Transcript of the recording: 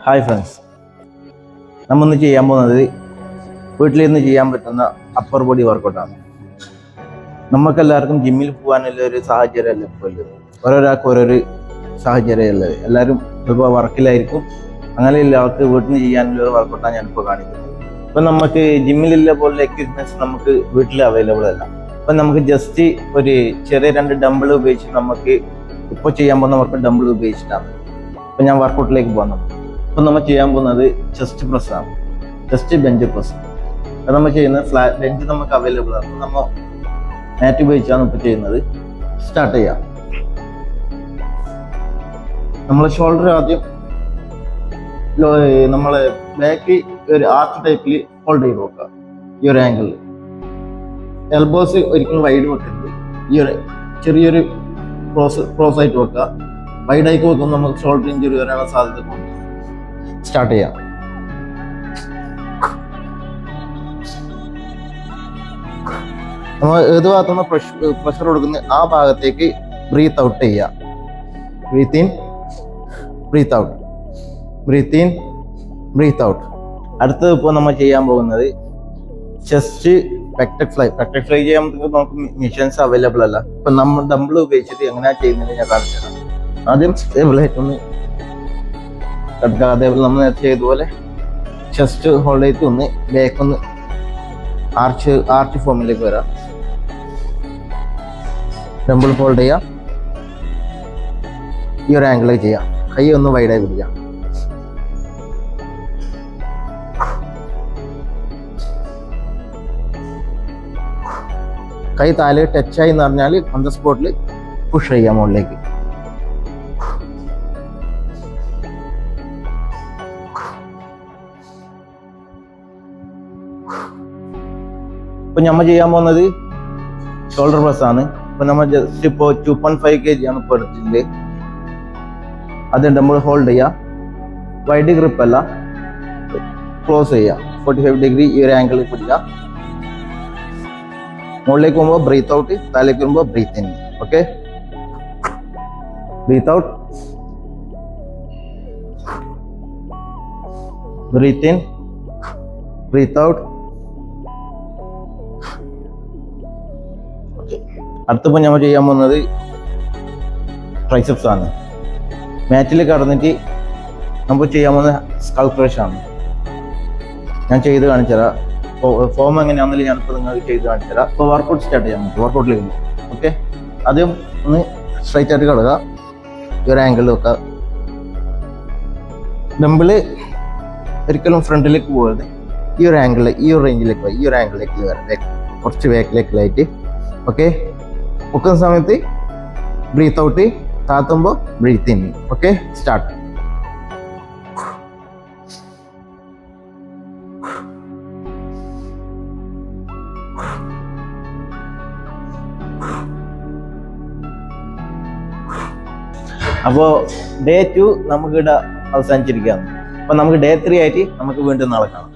Hi friends, നമ്മൊന്ന് ചെയ്യാൻ പോകുന്നത് വീട്ടിലിരുന്ന് ചെയ്യാൻ പറ്റുന്ന അപ്പർ ബോഡി വർക്കൗട്ടാണ്. നമുക്കെല്ലാവർക്കും ജിമ്മിൽ പോകാനുള്ള ഒരു സാഹചര്യമല്ല ഇപ്പോൾ ഉള്ളത്. ഓരോരാൾക്ക് ഓരോരു സാഹചര്യമല്ലേ. എല്ലാവരും ചിലപ്പോൾ വർക്കിലായിരിക്കും. അങ്ങനെയുള്ള ആൾക്ക് വീട്ടിൽ നിന്ന് ചെയ്യാനുള്ള ഒരു വർക്കൗട്ടാണ് ഞാനിപ്പോൾ കാണിക്കുന്നത്. ഇപ്പം നമുക്ക് ജിമ്മിലുള്ള പോലുള്ള എക്യുപ്മെൻറ്റ്സ് നമുക്ക് വീട്ടിൽ അവൈലബിൾ അല്ല. അപ്പം നമുക്ക് ജസ്റ്റ് ഒരു ചെറിയ 2 ഡംബിൾ ഉപയോഗിച്ച് നമുക്ക് ഇപ്പോൾ ചെയ്യാൻ പോകുന്ന വർക്ക് ഡംബിൾ ഉപയോഗിച്ചിട്ടാണ്. അപ്പം ഞാൻ വർക്കൗട്ടിലേക്ക് പോകുന്നത്. അപ്പം നമ്മൾ ചെയ്യാൻ പോകുന്നത് ചെസ്റ്റ് പ്രസ് ആണ്, ചെസ്റ്റ് ബെഞ്ച് പ്രസ്. അത് നമ്മൾ ചെയ്യുന്നത് ഫ്ലാറ്റ് ബെഞ്ച് നമുക്ക് അവൈലബിൾ ആണ്. നമ്മൾ മാറ്റ് ഉപയോഗിച്ചാണ് ഇപ്പോൾ ചെയ്യുന്നത്. സ്റ്റാർട്ട് ചെയ്യാം. നമ്മൾ ഷോൾഡർ ആദ്യം നമ്മൾ ബാക്ക് ഒരു ആർച്ച് ടൈപ്പിൽ ഹോൾഡ് ചെയ്ത് നോക്കുക. ഈ ഒരു ആംഗിളിൽ എൽബോസ് ഒരിക്കലും വൈഡ് വെക്കരുത്. ഈ ഒരു ചെറിയൊരു ക്രോസ് ആയിട്ട് വെക്കുക. വൈഡായിട്ട് വെക്കുമ്പോൾ നമുക്ക് ഷോൾഡർ ഇഞ്ചുറി വരാനുള്ള സാധ്യത. സ്റ്റാർട്ട് ചെയ്യാം. നമ്മൾ ഏത് ഭാഗത്തുനിന്ന് പ്രഷർ കൊടുക്കുന്ന ആ ഭാഗത്തേക്ക് ബ്രീത്ത് ഔട്ട് ചെയ്യുക. Breathe in, breathe out, breathe in, breathe out. അടുത്തത് ഇപ്പോൾ നമ്മൾ ചെയ്യാൻ പോകുന്നത് chest pec deck fly. Pec deck fly ചെയ്യാൻ നമുക്ക് മെഷീൻസ് അവൈലബിൾ അല്ല. ഇപ്പം നമ്മൾ ഡംബിൾ ഉപയോഗിച്ചിട്ട് എങ്ങനെയാണ് ചെയ്യുന്നത് ഞാൻ കാണിച്ചു തരാം. ആദ്യം സ്റ്റേബിളായിട്ടൊന്ന് കിടക്കുക. അതേപോലെ നമ്മൾ നേരത്തെ ചെയ്തതുപോലെ ചെസ്റ്റ് ഹോൾഡ് ചെയ്ത് ഒന്ന് ബാക്ക് ഒന്ന് ആർച്ച് ഫോമിലേക്ക് വരാം. ഡംബിൾ ഹോൾഡ് ചെയ്യാം. ഈ ഒരു ആംഗിളിലേക്ക് ചെയ്യാം. കൈ ഒന്ന് വൈഡായി പിടിക്കാം. കൈ താല് ടച്ചായി എന്ന് പറഞ്ഞാൽ ഓൺ ദ സ്പോട്ടിൽ പുഷ് ചെയ്യാം മുകളിലേക്ക്. ഇപ്പൊ നമ്മൾ ചെയ്യാൻ പോകുന്നത് ഷോൾഡർ പ്രസ് ആണ്. ഇപ്പൊ നമ്മൾ ജസ്റ്റ് ഇപ്പോൾ 2.5 kg ആണ് ഇപ്പോൾ എടുത്തിട്ടുണ്ട്. അത് നമ്മൾ ഹോൾഡ് ചെയ്യാം. വൈഡ് ഗ്രിപ്പ് അല്ല, ക്ലോസ് ചെയ്യാം. 45 ഡിഗ്രി ഈ ഒരു ആംഗിളിൽ പിടിക്കാം. മുകളിലേക്ക് പോകുമ്പോൾ ബ്രീത്ത് ഔട്ട്, താഴേക്ക് വരുമ്പോൾ breathe in. Okay, breathe out, breathe in, breathe out. അടുത്തപ്പോൾ നമ്മൾ ചെയ്യാൻ പോകുന്നത് ട്രൈസെപ്സ് ആണ്. മാറ്റിൽ കടന്നിട്ട് നമുക്ക് ചെയ്യാൻ പോകുന്നത് സ്കൾ ക്രഷ് ആണ്. ഞാൻ ചെയ്ത് കാണിച്ചുതരാം. ഫോം എങ്ങനെയാണെന്നില്ല ഞാനിപ്പോൾ നിങ്ങൾക്ക് ചെയ്ത് കാണിച്ചുതരാം. ഇപ്പോൾ വർക്കൗട്ട് സ്റ്റാർട്ട് ചെയ്യാൻ പറ്റും. വർക്കൗട്ടിലേക്ക് പോകും. ഓക്കെ, ആദ്യം ഒന്ന് സ്ട്രൈറ്റ് ആയിട്ട് കിടക്കുക. ഈ ഒരു ആംഗിളിൽ വെക്കുക. ഡംബിള് ഒരിക്കലും ഫ്രണ്ടിലേക്ക് പോകരുത്. ഈ ഒരു ആംഗിളിൽ, ഈ ഒരു റേഞ്ചിലേക്ക് പോയി, ഈ ഒരു ആംഗിളിലേക്ക് വരാം. കുറച്ച് ബാക്കിലേക്കിലായിട്ട്. ഓക്കെ, പൊക്കുന്ന സമയത്ത് ബ്രീത്ത് ഔട്ട്, താത്തുമ്പോൾ ബ്രീത്ത് ഇൻ. Okay, start. അപ്പോൾ ഡേ 2 നമുക്കിവിടെ അവസാനിച്ചിരിക്കുകയാണ്. അപ്പോൾ നമുക്ക് ഡേ 3 ആയിട്ട് നമുക്ക് വീണ്ടും നാളെ കാണാം.